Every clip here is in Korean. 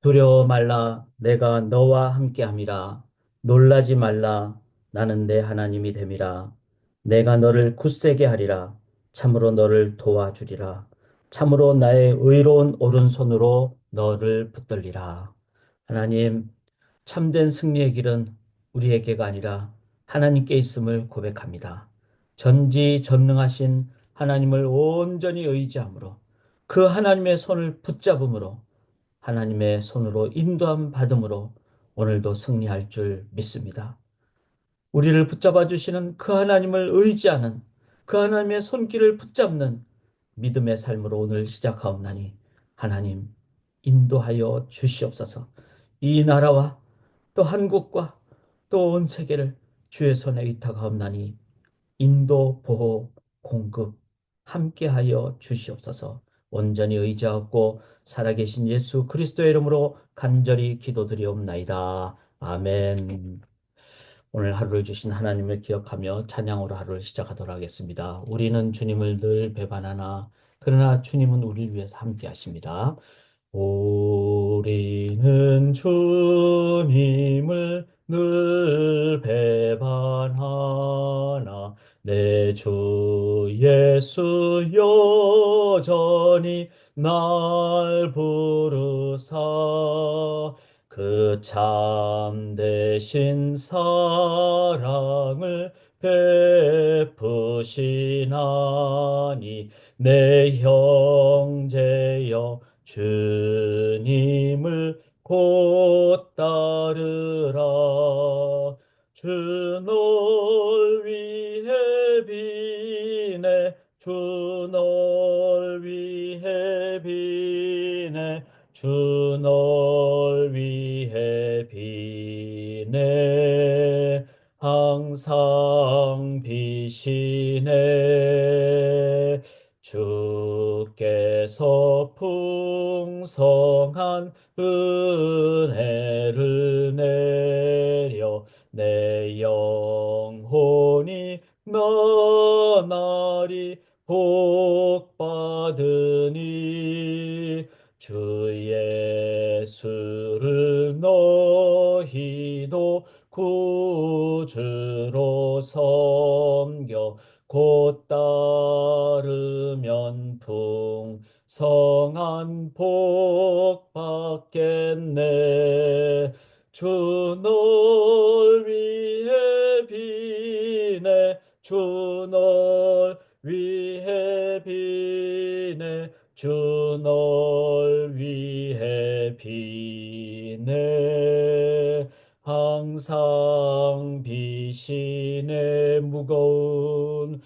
두려워 말라. 내가 너와 함께함이라. 놀라지 말라. 나는 내 하나님이 됨이라. 내가 너를 굳세게 하리라. 참으로 너를 도와주리라. 참으로 나의 의로운 오른손으로 너를 붙들리라. 하나님, 참된 승리의 길은 우리에게가 아니라 하나님께 있음을 고백합니다. 전지전능하신 하나님을 온전히 의지함으로 그 하나님의 손을 붙잡음으로 하나님의 손으로 인도함 받음으로 오늘도 승리할 줄 믿습니다. 우리를 붙잡아 주시는 그 하나님을 의지하는 그 하나님의 손길을 붙잡는 믿음의 삶으로 오늘 시작하옵나니 하나님 인도하여 주시옵소서. 이 나라와 또 한국과 또 온 세계를 주의 손에 의탁하옵나니 인도, 보호, 공급 함께하여 주시옵소서. 온전히 의지하고 살아계신 예수 그리스도의 이름으로 간절히 기도드리옵나이다. 아멘. 오늘 하루를 주신 하나님을 기억하며 찬양으로 하루를 시작하도록 하겠습니다. 우리는 주님을 늘 배반하나 그러나 주님은 우리를 위해서 함께 하십니다. 우리는 주님을 늘 배반하나 내 주 예수 여전히 날 부르사 그 참되신 사랑을 베푸시나니 내 형제여 주님을 곧 따르라. 주 널 위해 비네 주 널 위해 비네 주 널 위해 비네 항상 비시네 주께서 풍성한 은혜를 내려 내 영혼이 너날이 복받으니 주 예수를 너희도 구주로 섬겨 곧 따르면 풍성한 복 받겠네. 주 널 위해 비네 주 널 위해 비네 주 널 위해 비네 항상 비시네 무거운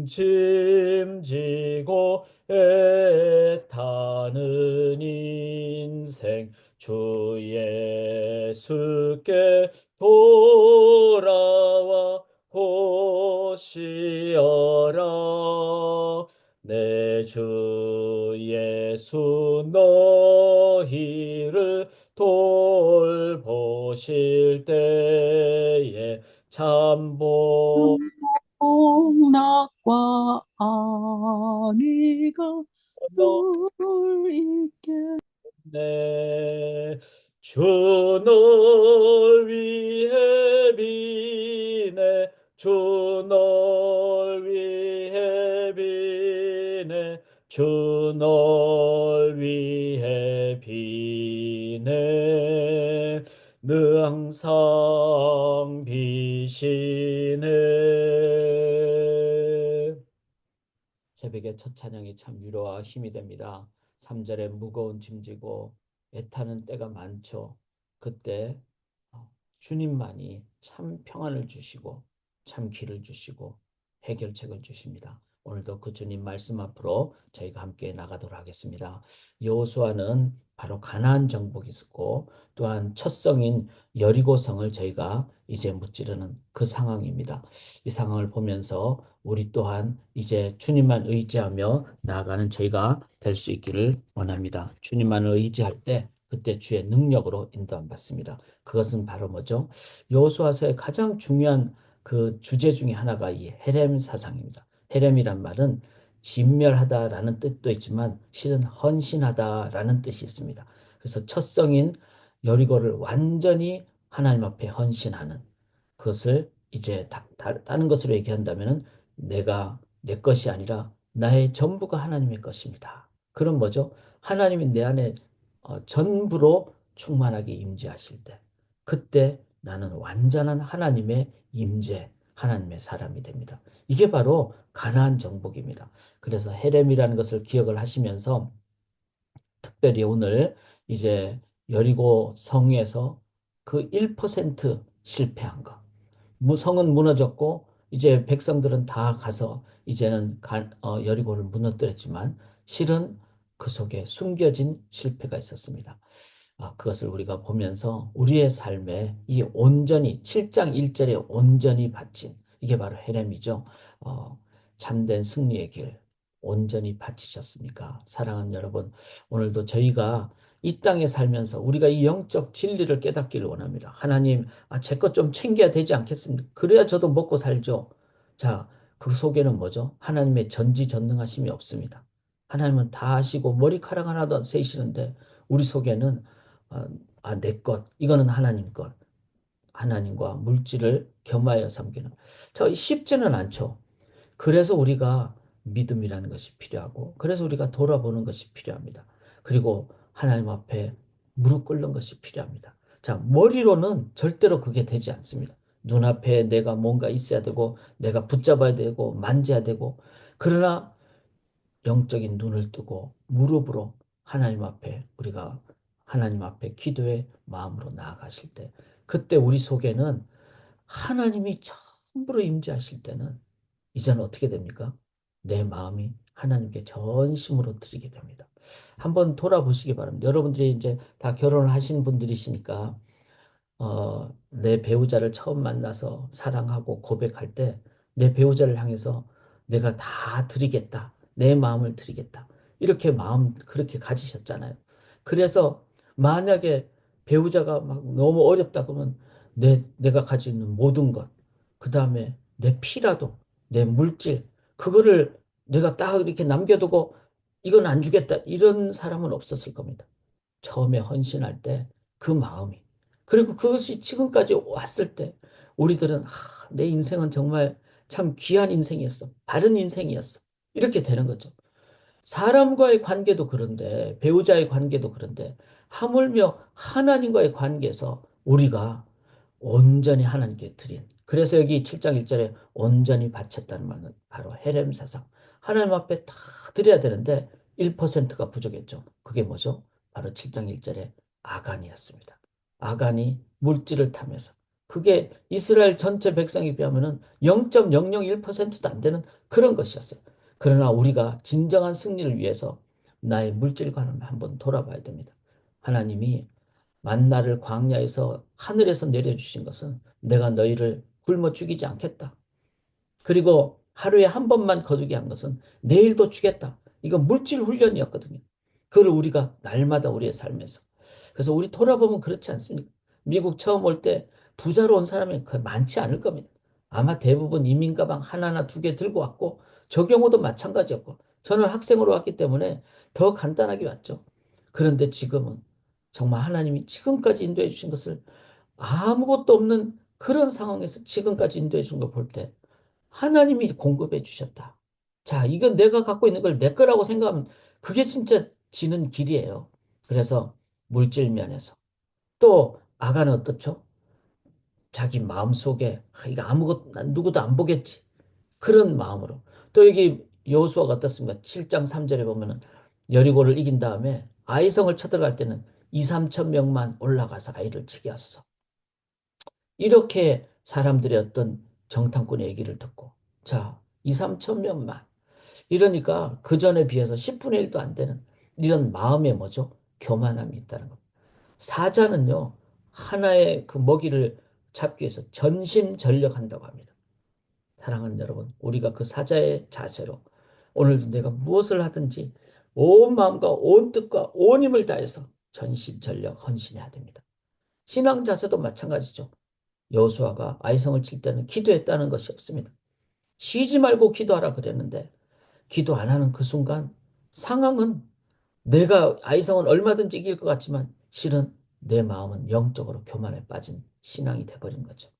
짐 지고 애타는 인생 주 예수께 돌아와 보시어라. 내 주 예수 너희를 돌보실 때에 참복 낙과 안위가 늘 있게 네, 주 널 위해 비네 주 널 위해 비네 주 널 위해 비네 늘 항상 비시네. 새벽의 첫 찬양이 참 위로와 힘이 됩니다. 3절에 무거운 짐지고 애타는 때가 많죠. 그때 주님만이 참 평안을 주시고 참 길을 주시고 해결책을 주십니다. 오늘도 그 주님 말씀 앞으로 저희가 함께 나가도록 하겠습니다. 여호수아는 바로 가나안 정복이 있었고 또한 첫 성인 여리고성을 저희가 이제 무찌르는 그 상황입니다. 이 상황을 보면서 우리 또한 이제 주님만 의지하며 나아가는 저희가 될 수 있기를 원합니다. 주님만을 의지할 때 그때 주의 능력으로 인도함 받습니다. 그것은 바로 뭐죠? 여호수아서의 가장 중요한 그 주제 중에 하나가 이 헤렘 사상입니다. 헤렘이란 말은 진멸하다라는 뜻도 있지만 실은 헌신하다라는 뜻이 있습니다. 그래서 첫 성인 여리고를 완전히 하나님 앞에 헌신하는 그것을 이제 다른 것으로 얘기한다면은 내가 내 것이 아니라 나의 전부가 하나님의 것입니다. 그럼 뭐죠? 하나님이 내 안에 전부로 충만하게 임재하실 때 그때 나는 완전한 하나님의 임재, 하나님의 사람이 됩니다. 이게 바로 가나안 정복입니다. 그래서 헤렘이라는 것을 기억을 하시면서 특별히 오늘 이제 여리고 성에서 그 1% 실패한 거. 성은 무너졌고 이제 백성들은 다 가서 이제는 여리고를 무너뜨렸지만 실은 그 속에 숨겨진 실패가 있었습니다. 그것을 우리가 보면서 우리의 삶에 이 온전히 7장 1절에 온전히 바친 이게 바로 헤렘이죠. 어, 참된 승리의 길 온전히 바치셨습니까? 사랑하는 여러분, 오늘도 저희가 이 땅에 살면서 우리가 이 영적 진리를 깨닫기를 원합니다. 하나님, 제 것 좀 챙겨야 되지 않겠습니까? 그래야 저도 먹고 살죠. 자, 그 속에는 뭐죠? 하나님의 전지전능하심이 없습니다. 하나님은 다 아시고 머리카락 하나도 안 세시는데 우리 속에는 내 것, 이거는 하나님 것, 하나님과 물질을 겸하여 섬기는. 쉽지는 않죠. 그래서 우리가 믿음이라는 것이 필요하고, 그래서 우리가 돌아보는 것이 필요합니다. 그리고 하나님 앞에 무릎 꿇는 것이 필요합니다. 자, 머리로는 절대로 그게 되지 않습니다. 눈앞에 내가 뭔가 있어야 되고, 내가 붙잡아야 되고, 만져야 되고, 그러나 영적인 눈을 뜨고 무릎으로 하나님 앞에 우리가 하나님 앞에 기도의 마음으로 나아가실 때 그때 우리 속에는 하나님이 전부로 임재하실 때는 이제는 어떻게 됩니까? 내 마음이 하나님께 전심으로 드리게 됩니다. 한번 돌아보시기 바랍니다. 여러분들이 이제 다 결혼을 하신 분들이시니까 내 배우자를 처음 만나서 사랑하고 고백할 때 내 배우자를 향해서 내가 다 드리겠다. 내 마음을 드리겠다. 이렇게 마음 그렇게 가지셨잖아요. 그래서 만약에 배우자가 막 너무 어렵다 그러면 내가 가지고 있는 모든 것, 그 다음에 내 피라도, 내 물질, 그거를 내가 딱 이렇게 남겨두고 이건 안 주겠다. 이런 사람은 없었을 겁니다. 처음에 헌신할 때 그 마음이. 그리고 그것이 지금까지 왔을 때 우리들은 내 인생은 정말 참 귀한 인생이었어. 바른 인생이었어. 이렇게 되는 거죠. 사람과의 관계도 그런데, 배우자의 관계도 그런데, 하물며 하나님과의 관계에서 우리가 온전히 하나님께 드린. 그래서 여기 7장 1절에 온전히 바쳤다는 말은 바로 헤렘 사상. 하나님 앞에 다 드려야 되는데 1%가 부족했죠. 그게 뭐죠? 바로 7장 1절에 아간이었습니다. 아간이 물질을 탐해서. 그게 이스라엘 전체 백성에 비하면 0.001%도 안 되는 그런 것이었어요. 그러나 우리가 진정한 승리를 위해서 나의 물질관을 한번 돌아봐야 됩니다. 하나님이 만나를 광야에서 하늘에서 내려주신 것은 내가 너희를 굶어 죽이지 않겠다. 그리고 하루에 한 번만 거두게 한 것은 내일도 주겠다. 이건 물질 훈련이었거든요. 그걸 우리가 날마다 우리의 삶에서. 그래서 우리 돌아보면 그렇지 않습니까? 미국 처음 올 때 부자로 온 사람이 많지 않을 겁니다. 아마 대부분 이민 가방 하나나 두 개 들고 왔고 저 경우도 마찬가지였고 저는 학생으로 왔기 때문에 더 간단하게 왔죠. 그런데 지금은 정말 하나님이 지금까지 인도해 주신 것을 아무것도 없는 그런 상황에서 지금까지 인도해 준 걸 볼 때 하나님이 공급해 주셨다. 자, 이건 내가 갖고 있는 걸 내 거라고 생각하면 그게 진짜 지는 길이에요. 그래서 물질 면에서. 또 아가는 어떻죠? 자기 마음속에 이거 아무것도 누구도 안 보겠지. 그런 마음으로. 또 여기 여호수아가 어떻습니까? 7장 3절에 보면은 여리고를 이긴 다음에 아이성을 쳐들어갈 때는 2, 3천 명만 올라가서 아이를 치게 하소서. 이렇게 사람들의 어떤 정탐꾼의 얘기를 듣고 자, 2, 3천 명만 이러니까 그 전에 비해서 10분의 1도 안 되는 이런 마음의 뭐죠? 교만함이 있다는 겁니다. 사자는요, 하나의 그 먹이를 잡기 위해서 전심전력한다고 합니다. 사랑하는 여러분, 우리가 그 사자의 자세로 오늘도 내가 무엇을 하든지 온 마음과 온 뜻과 온 힘을 다해서 전심전력 헌신해야 됩니다. 신앙 자세도 마찬가지죠. 여호수아가 아이성을 칠 때는 기도했다는 것이 없습니다. 쉬지 말고 기도하라 그랬는데 기도 안 하는 그 순간 상황은 내가 아이성은 얼마든지 이길 것 같지만 실은 내 마음은 영적으로 교만에 빠진 신앙이 돼버린 거죠.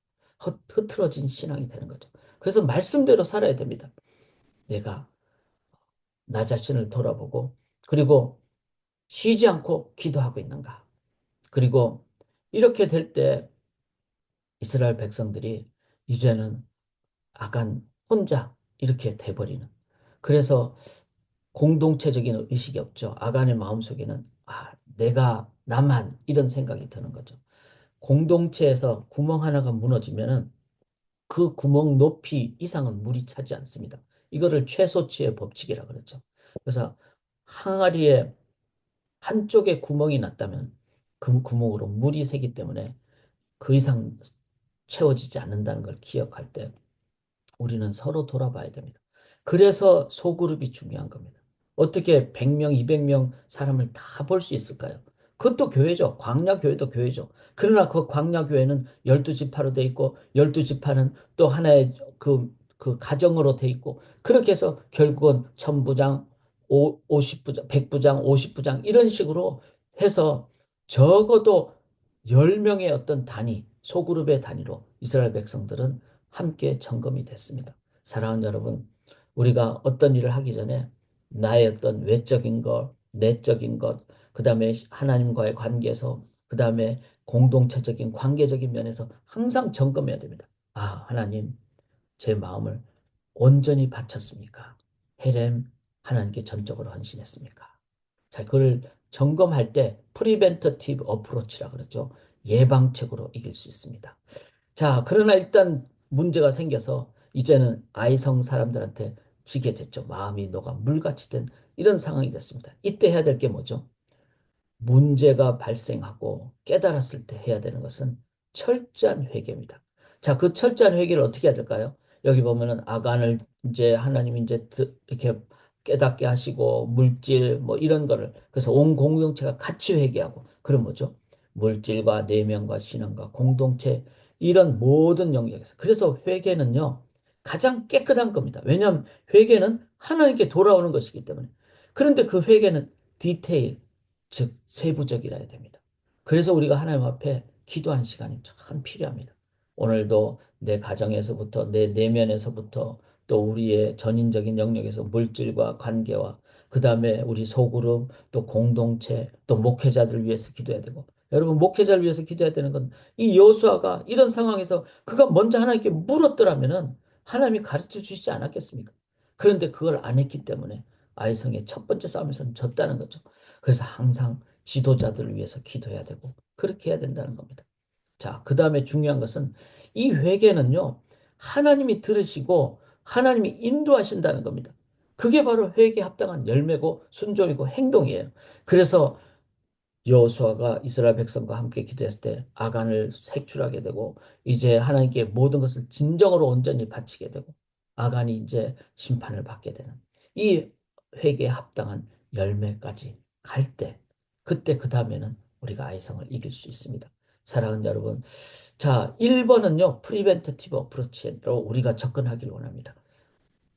흐트러진 신앙이 되는 거죠. 그래서 말씀대로 살아야 됩니다. 내가 나 자신을 돌아보고 그리고 쉬지 않고 기도하고 있는가. 그리고 이렇게 될 때 이스라엘 백성들이 이제는 아간 혼자 이렇게 돼버리는. 그래서 공동체적인 의식이 없죠. 아간의 마음속에는 내가 나만 이런 생각이 드는 거죠. 공동체에서 구멍 하나가 무너지면은 그 구멍 높이 이상은 물이 차지 않습니다. 이거를 최소치의 법칙이라 그러죠. 그래서 항아리에 한쪽에 구멍이 났다면 그 구멍으로 물이 새기 때문에 그 이상 채워지지 않는다는 걸 기억할 때 우리는 서로 돌아봐야 됩니다. 그래서 소그룹이 중요한 겁니다. 어떻게 100명, 200명 사람을 다 볼 수 있을까요? 그것도 교회죠. 광야교회도 교회죠. 그러나 그 광야교회는 12지파로 돼 있고 12지파는 또 하나의 그 가정으로 돼 있고 그렇게 해서 결국은 천부장, 50부장, 100부장, 50부장 이런 식으로 해서 적어도 10명의 어떤 단위, 소그룹의 단위로 이스라엘 백성들은 함께 점검이 됐습니다. 사랑하는 여러분, 우리가 어떤 일을 하기 전에 나의 어떤 외적인 것, 내적인 것, 그 다음에 하나님과의 관계에서, 그 다음에 공동체적인 관계적인 면에서 항상 점검해야 됩니다. 하나님, 제 마음을 온전히 바쳤습니까? 헤렘, 하나님께 전적으로 헌신했습니까? 자, 그걸 점검할 때 프리벤터티브 어프로치라 그러죠. 예방책으로 이길 수 있습니다. 자, 그러나 일단 문제가 생겨서 이제는 아이성 사람들한테 지게 됐죠. 마음이 녹아 물같이 된 이런 상황이 됐습니다. 이때 해야 될 게 뭐죠? 문제가 발생하고 깨달았을 때 해야 되는 것은 철저한 회개입니다. 자, 그 철저한 회개를 어떻게 해야 될까요? 여기 보면은 아간을 이제 하나님이 이제 이렇게 깨닫게 하시고 물질 뭐 이런 거를 그래서 온 공동체가 같이 회개하고 그런 뭐죠? 물질과 내면과 신앙과 공동체 이런 모든 영역에서 그래서 회개는요 가장 깨끗한 겁니다. 왜냐하면 회개는 하나님께 돌아오는 것이기 때문에 그런데 그 회개는 디테일 즉 세부적이라 해야 됩니다. 그래서 우리가 하나님 앞에 기도하는 시간이 참 필요합니다. 오늘도 내 가정에서부터 내 내면에서부터 또 우리의 전인적인 영역에서 물질과 관계와 그 다음에 우리 소그룹 또 공동체 또 목회자들 위해서 기도해야 되고 여러분 목회자를 위해서 기도해야 되는 건 이 여호수아가 이런 상황에서 그가 먼저 하나님께 물었더라면은 하나님이 가르쳐 주시지 않았겠습니까? 그런데 그걸 안 했기 때문에 아이성의 첫 번째 싸움에서는 졌다는 거죠. 그래서 항상 지도자들을 위해서 기도해야 되고 그렇게 해야 된다는 겁니다. 자, 그 다음에 중요한 것은 이 회개는요, 하나님이 들으시고 하나님이 인도하신다는 겁니다. 그게 바로 회개에 합당한 열매고 순종이고 행동이에요. 그래서 여호수아가 이스라엘 백성과 함께 기도했을 때 아간을 색출하게 되고 이제 하나님께 모든 것을 진정으로 온전히 바치게 되고 아간이 이제 심판을 받게 되는 이 회개에 합당한 열매까지 갈 때 그때 그 다음에는 우리가 아이성을 이길 수 있습니다. 사랑하는 여러분, 자 1번은요 프리벤티브 어프로치로 우리가 접근하기를 원합니다.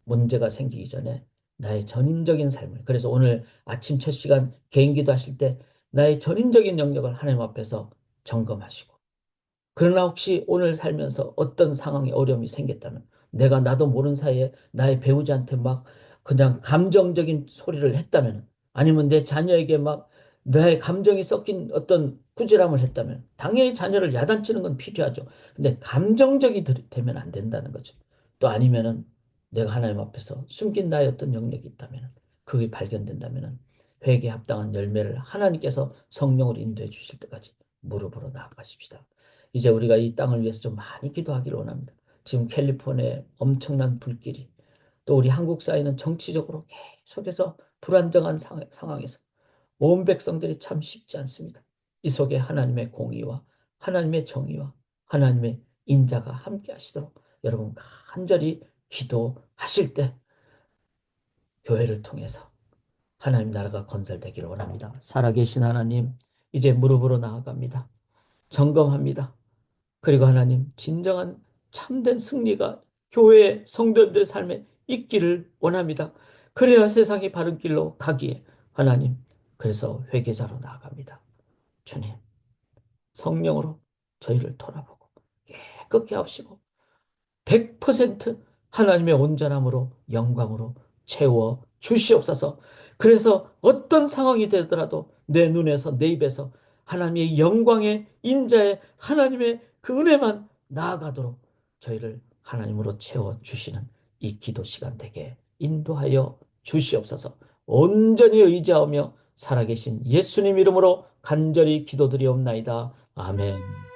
문제가 생기기 전에 나의 전인적인 삶을 그래서 오늘 아침 첫 시간 개인기도 하실 때 나의 전인적인 영역을 하나님 앞에서 점검하시고 그러나 혹시 오늘 살면서 어떤 상황에 어려움이 생겼다면 내가 나도 모르는 사이에 나의 배우자한테 막 그냥 감정적인 소리를 했다면 아니면 내 자녀에게 막 나의 감정이 섞인 어떤 꾸지람을 했다면 당연히 자녀를 야단치는 건 필요하죠. 근데 감정적이 되면 안 된다는 거죠. 또 아니면은 내가 하나님 앞에서 숨긴 나의 어떤 영역이 있다면 그게 발견된다면 회개에 합당한 열매를 하나님께서 성령으로 인도해 주실 때까지 무릎으로 나아가십시다. 이제 우리가 이 땅을 위해서 좀 많이 기도하기를 원합니다. 지금 캘리포니아에 엄청난 불길이 또 우리 한국 사회는 정치적으로 계속해서 불안정한 상황에서 온 백성들이 참 쉽지 않습니다. 이 속에 하나님의 공의와 하나님의 정의와 하나님의 인자가 함께 하시도록 여러분 간절히 기도하실 때 교회를 통해서 하나님 나라가 건설되기를 원합니다. 살아계신 하나님, 이제 무릎으로 나아갑니다. 점검합니다. 그리고 하나님, 진정한 참된 승리가 교회 성도들 삶에 있기를 원합니다. 그래야 세상이 바른 길로 가기에 하나님, 그래서 회개자로 나아갑니다. 주님, 성령으로 저희를 돌아보고 깨끗게 하시고 100% 하나님의 온전함으로 영광으로 채워 주시옵소서. 그래서 어떤 상황이 되더라도 내 눈에서 내 입에서 하나님의 영광의 인자의 하나님의 그 은혜만 나아가도록 저희를 하나님으로 채워 주시는 이 기도 시간 되게 인도하여 주시옵소서. 온전히 의지하며 살아계신 예수님 이름으로 간절히 기도드리옵나이다. 아멘.